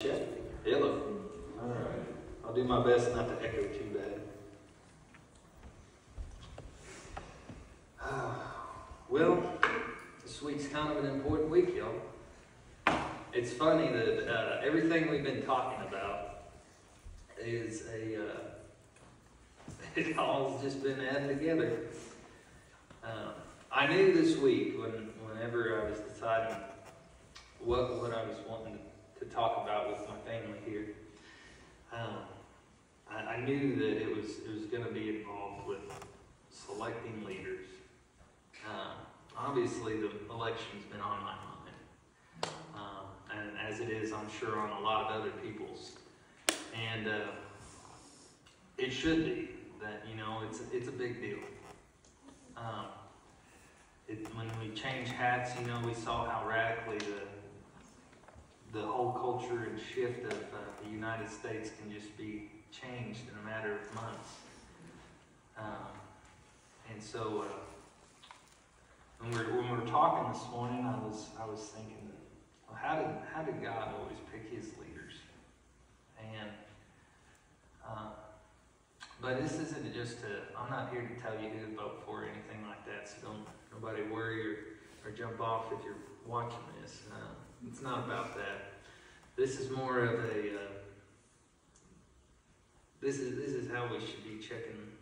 Hello. All right. I'll do my best not to echo too bad. Well, this week's kind of an important week, y'all. It's funny that everything we've been talking about is it all's just been added together. I knew this week whenever I was deciding what I was wanting to talk about with my family here, I knew that it was going to be involved with selecting leaders. Obviously, the election's been on my mind, and as it is, I'm sure, on a lot of other people's. And it should be that, it's a big deal. When we change hats, we saw how radically the whole culture and shift of the United States can just be changed in a matter of months. And so when we were talking this morning, I was thinking, well, how did God always pick His leaders? And but this isn't just I'm not here to tell you who to vote for or anything like that. So nobody worry or jump off if you're watching this. It's not about that. This is more of a this is how we should be checking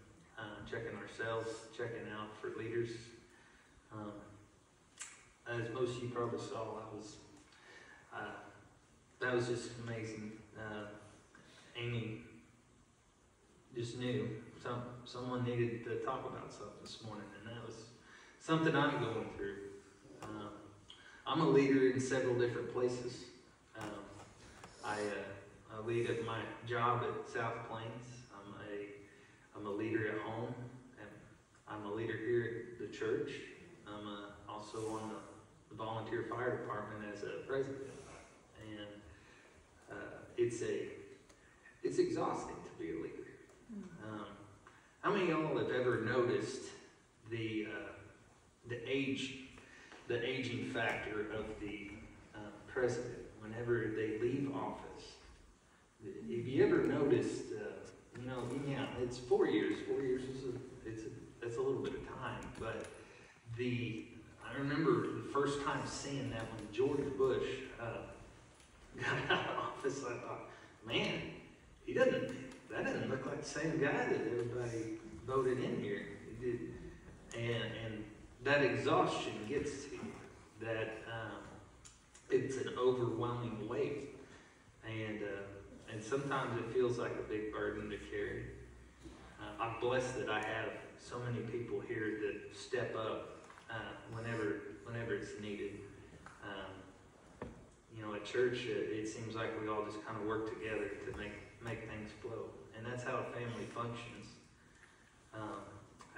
ourselves, checking out for leaders. As most of you probably saw, that was just amazing. Amy just knew someone needed to talk about something this morning, and that was something I'm going through. I'm a leader in several different places. I lead at my job at South Plains. I'm a leader at home, and I'm a leader here at the church. I'm also on the volunteer fire department as a president, and it's exhausting to be a leader. How many of y'all have ever noticed the aging factor of the president whenever they leave office? Have you ever noticed? It's 4 years. 4 years that's a little bit of time. But I remember the first time seeing that when George Bush got out of office. I thought, man, that doesn't look like the same guy that everybody voted in here. And that exhaustion gets to you. That it's an overwhelming weight, and sometimes it feels like a big burden to carry. I'm blessed that I have so many people here that step up whenever it's needed. At church, it seems like we all just kind of work together to make things flow, and that's how a family functions.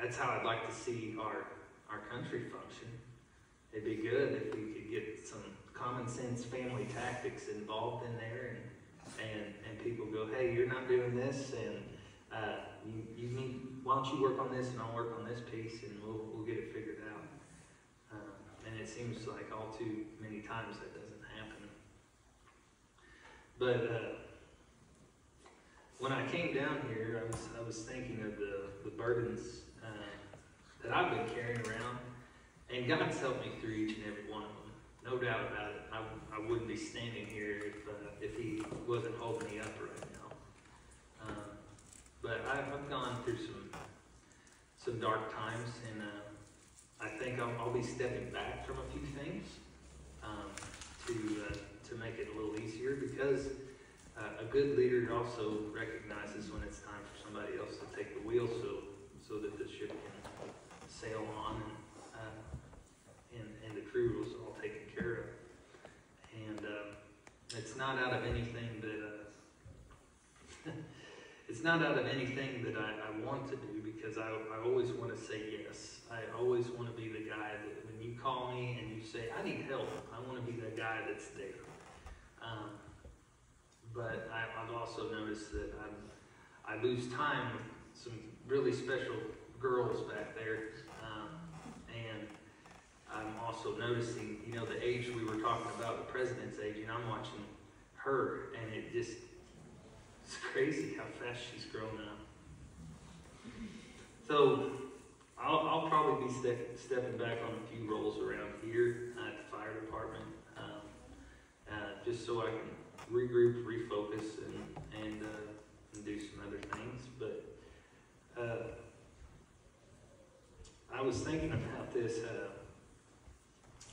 That's how I'd like to see our country function. It'd be good if we could get some common sense family tactics involved in there, and people go, hey, you're not doing this, and why don't you work on this and I'll work on this piece, and we'll get it figured out. And it seems like all too many times that doesn't happen. But when I came down here, I was thinking of the burdens that I've been carrying around, and God's helped me through each and every one of them. No doubt about it. I wouldn't be standing here if He wasn't holding me up right now. But I've gone through some dark times, and I think I'll be stepping back from a few things to make it a little easier, because a good leader also recognizes when it's time for somebody else to take the wheel, so that the ship can sail on, and the crew was all taken care of. And it's not out of anything that I want to do, because I always want to say yes. I always want to be the guy that when you call me and you say, I need help, I want to be the guy that's there. But I've also noticed that I lose time with some really special girls back there, and I'm also noticing, the age we were talking about, the president's age, and I'm watching her, and it's crazy how fast she's grown up. So I'll probably be stepping back on a few roles around here at the fire department, just so I can regroup, refocus, and do some other things. But I was thinking about this,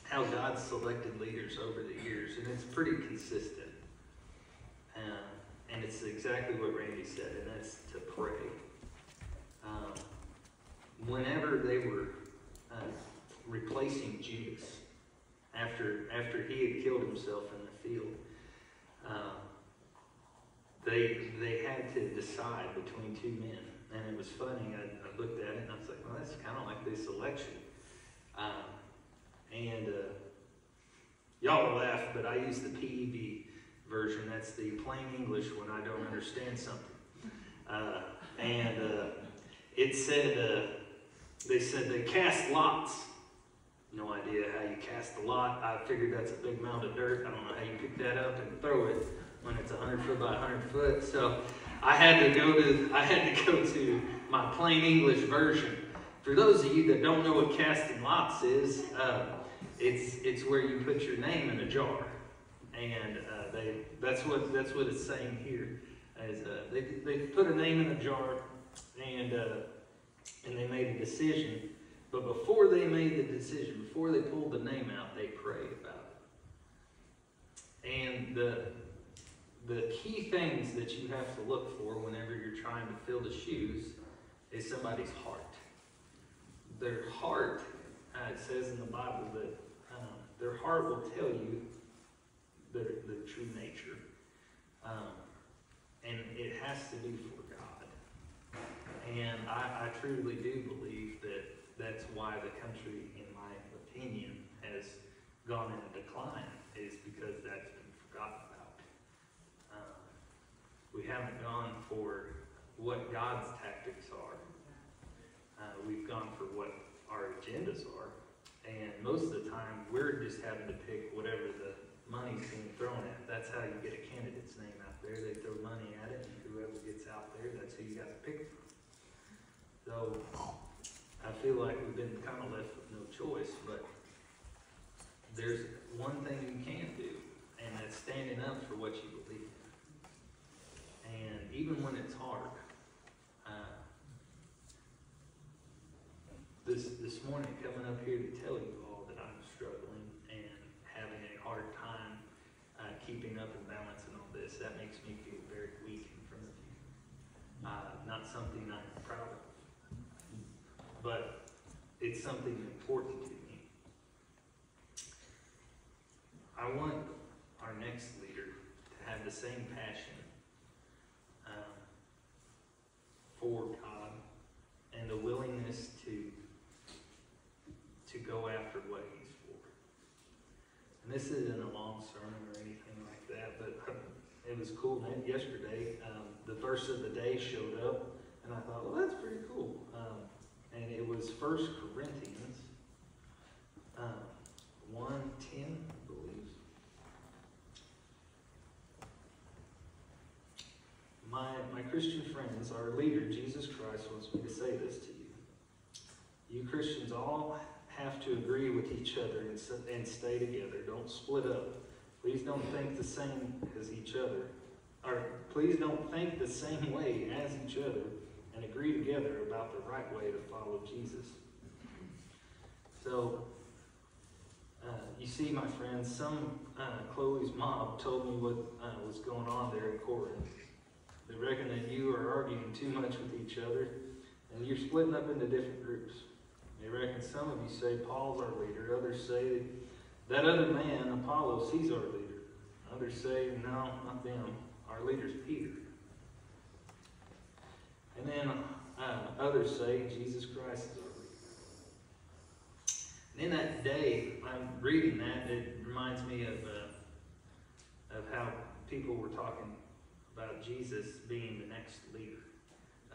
how God selected leaders over the years, and it's pretty consistent. And it's exactly what Randy said, and that's to pray. Whenever they were replacing Judas, after he had killed himself in the field, they had to decide between two men. And it was funny, I looked at it and I was like, well, that's kind of like this election. Y'all will laugh, but I use the PEV version. That's the plain English when I don't understand something. It said, they said they cast lots. No idea how you cast a lot. I figured that's a big mound of dirt. I don't know how you pick that up and throw it when it's 100 foot by 100 foot. So I had to go to my plain English version. For those of you that don't know what casting lots is, it's where you put your name in a jar, and that's what it's saying here. Is they put a name in a jar, and they made a decision. But before they made the decision, before they pulled the name out, they prayed about it. And the key things that you have to look for whenever you're trying to fill the shoes is somebody's heart. Their heart, it says in the Bible that their heart will tell you their true nature. And it has to be for God. And I truly do believe that that's why the country, in my opinion, has gone into decline, is because that's been forgotten about. We haven't gone for what God's tactics are. We've gone for what our agendas are. And most of the time, we're just having to pick whatever the money's being thrown at. That's how you get a candidate's name out there. They throw money at it, and whoever gets out there, that's who you got to pick from. So I feel like we've been kind of left with no choice, but there's one thing you can do, and that's standing up for what you believe. And even when it's hard, this morning coming up here to tell you all that I'm struggling and having a hard time keeping up and balancing all this, that makes me feel very weak in front of you. Not something I'm proud of, but it's something important to me. I want our next leader to have the same passion for God and the willingness to go after what he's for. And this isn't a long sermon or anything like that, but it was cool. Yesterday, the verse of the day showed up, and I thought, well, that's pretty cool. And it was 1 Corinthians 1:10, I believe. My Christian friends, our leader, Jesus Christ, wants me to say this to you. You Christians all have to agree with each other and stay together. Don't split up. Please don't think the same as each other. Or please don't think the same way as each other, and agree together about the right way to follow Jesus. So, you see, my friends, Chloe's mom told me what was going on there in Corinth. They reckon that you are arguing too much with each other, and you're splitting up into different groups. They reckon some of you say Paul's our leader. Others say that other man, Apollos, he's our leader. Others say, no, not them. Our leader's Peter. And then others say Jesus Christ is our leader. And in that day, I'm reading that, it reminds me of how people were talking about Jesus being the next leader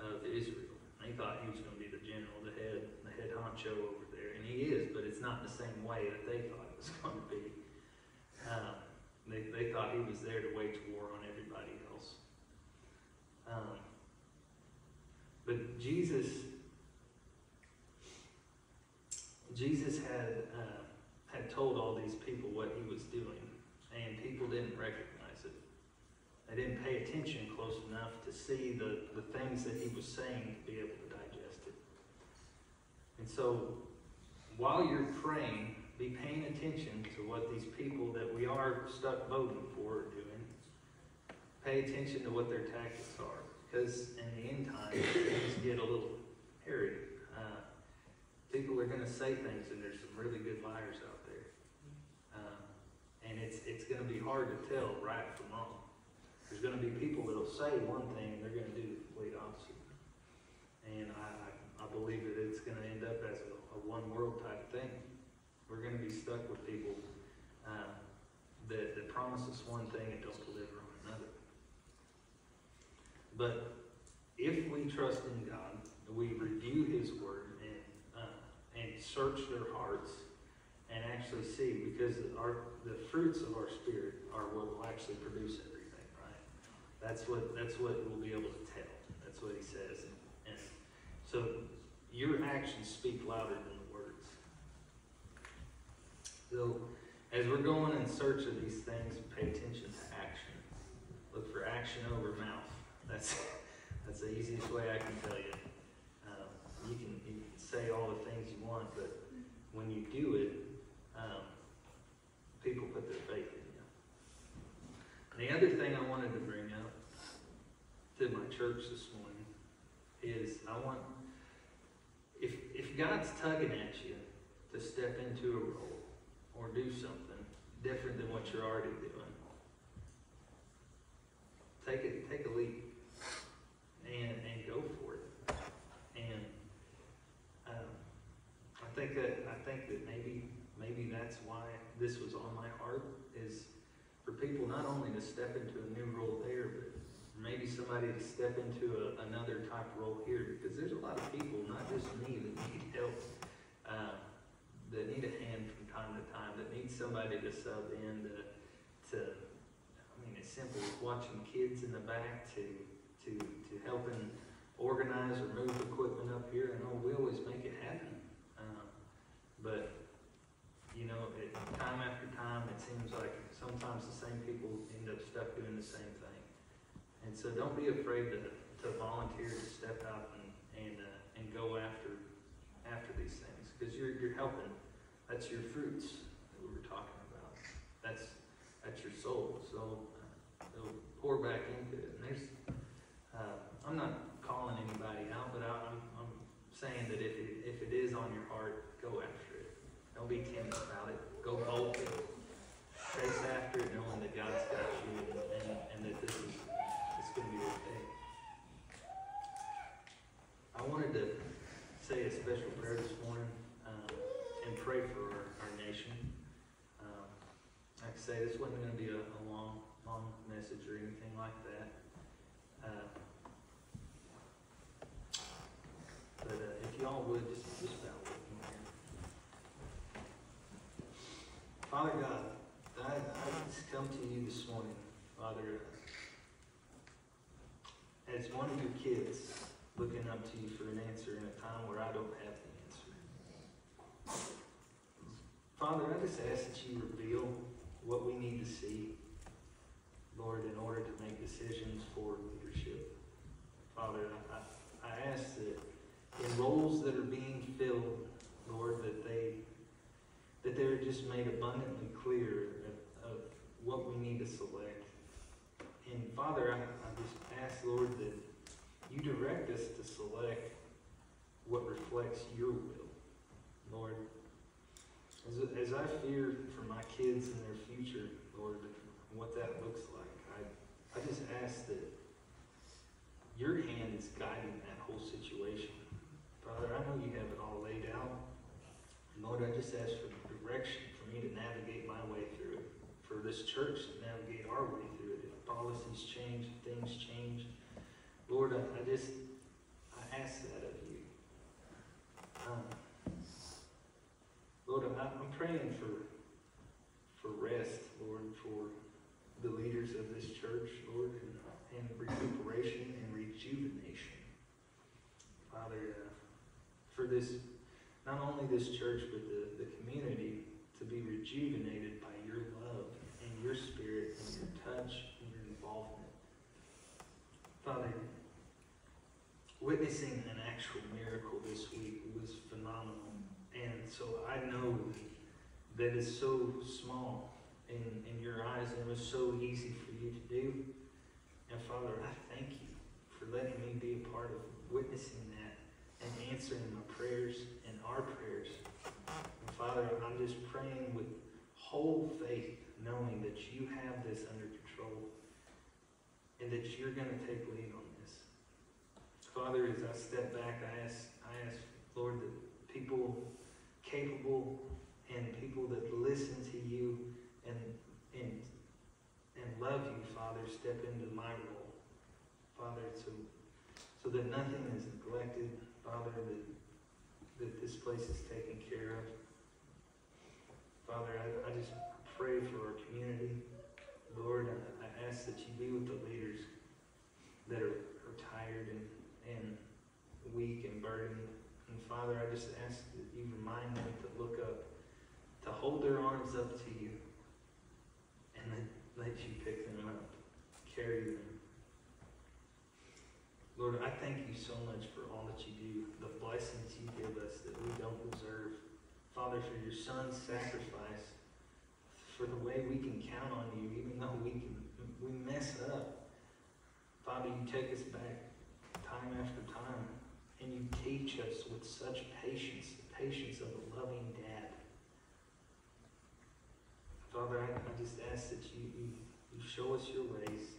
of Israel. They thought he was going to be the general, the head honcho over there. And he is, but it's not the same way that they thought it was going to be. They thought he was there to wage war on everybody else. But Jesus had told all these people what he was doing, and people didn't recognize it. They didn't pay attention close enough to see the things that he was saying to be able to digest it. And so, while you're praying, be paying attention to what these people that we are stuck voting for are doing. Pay attention to what their tactics are, because in the end time, things get a little hairy. People are going to say things, and there's some really good liars out there. And it's going to be hard to tell right from wrong. There's going to be people that will say one thing, and they're going to do the complete opposite. And I believe that it's going to end up as a one world type thing. We're going to be stuck with people that promise us one thing and don't deliver on another. But if we trust in God, we review His Word and search their hearts and actually see, because the fruits of our spirit are what will actually produce everything, right? That's what we'll be able to tell. That's what He says. And so your actions speak louder than the words. So as we're going in search of these things, pay attention to action. Look for action over mouth. That's the easiest way I can tell you. You can say all the things you want, but when you do it, people put their faith in you. And the other thing I wanted to bring up to my church this morning is if God's tugging at you to step into a role or do something different than what you're already doing, take a leap and go for it. And I think that maybe that's why this was on my heart, is for people not only to step into a new role there, but maybe somebody to step into another type of role here, because there's a lot of people, not just me, that need help, that need a hand from time to time, that need somebody to sub in to as simple as watching kids in the back to helping organize or move equipment up here. I know we always make it happen. But, time after time, it seems like sometimes the same people end up stuck doing the same thing. And so don't be afraid to volunteer, to step out and go after these things, because you're helping. That's your fruits that we were talking about. That's your soul. So it'll pour back into it. And I'm not calling anybody out, but I'm saying that if it is on your heart, go after it. Don't be timid about it. Go boldly. Chase after it, knowing that God's got you and that it's going to be okay. I wanted to say a special prayer this morning and pray for our nation. Like I say, this wasn't going to be a long message or anything like that. But if y'all would, just bow with me here. Father God, I just come to you this morning, Father, as one of your kids, looking up to you for an answer in a time where I don't have the answer. Father, I just ask that you reveal what we need to see, Lord, in order to make decisions for leadership. Father, I ask that in roles that are being filled, Lord, that they're just made abundantly clear of what we need to select. And Father, I just ask, Lord, that you direct us to select what reflects your will. Lord, as I fear for my kids and their future, Lord, and what that looks like, I just ask that your hand is guiding that whole situation. Father, I know you have it all laid out. Lord, I just ask for direction for me to navigate my way through it, for this church to navigate our way through it. If policies change, if things change, Lord, I ask that of you. Lord, I'm praying for rest, Lord, for the leaders of this church, Lord, and recuperation and rejuvenation. Father, for this, not only this church, but the community to be rejuvenated by your love and your spirit and your touch and your involvement. Father, witnessing an actual miracle this week was phenomenal. And so I know that it's so small in your eyes, and it was so easy for you to do. And Father, I thank you for letting me be a part of witnessing that and answering my prayers and our prayers. And Father, I'm just praying with whole faith, knowing that you have this under control and that you're going to take lead on this. Father, as I step back, I ask, Lord, that people capable and people that listen to you and love you, Father, step into my role. Father, so that nothing is neglected, Father, that this place is taken care of. Father, I just pray for our community. Lord, I ask that you be with the leaders that are tired and weak and burdened. And Father, I just ask that you remind them to look up, to hold their arms up to you, and let you pick them up, carry them. Lord, I thank you so much for all that you do, the blessings you give us that we don't deserve. Father, for your Son's sacrifice, for the way we can count on you, even though we mess up. Father, you take us back time after time, and you teach us with such patience, the patience of a loving dad. Father, I just ask that you show us your ways,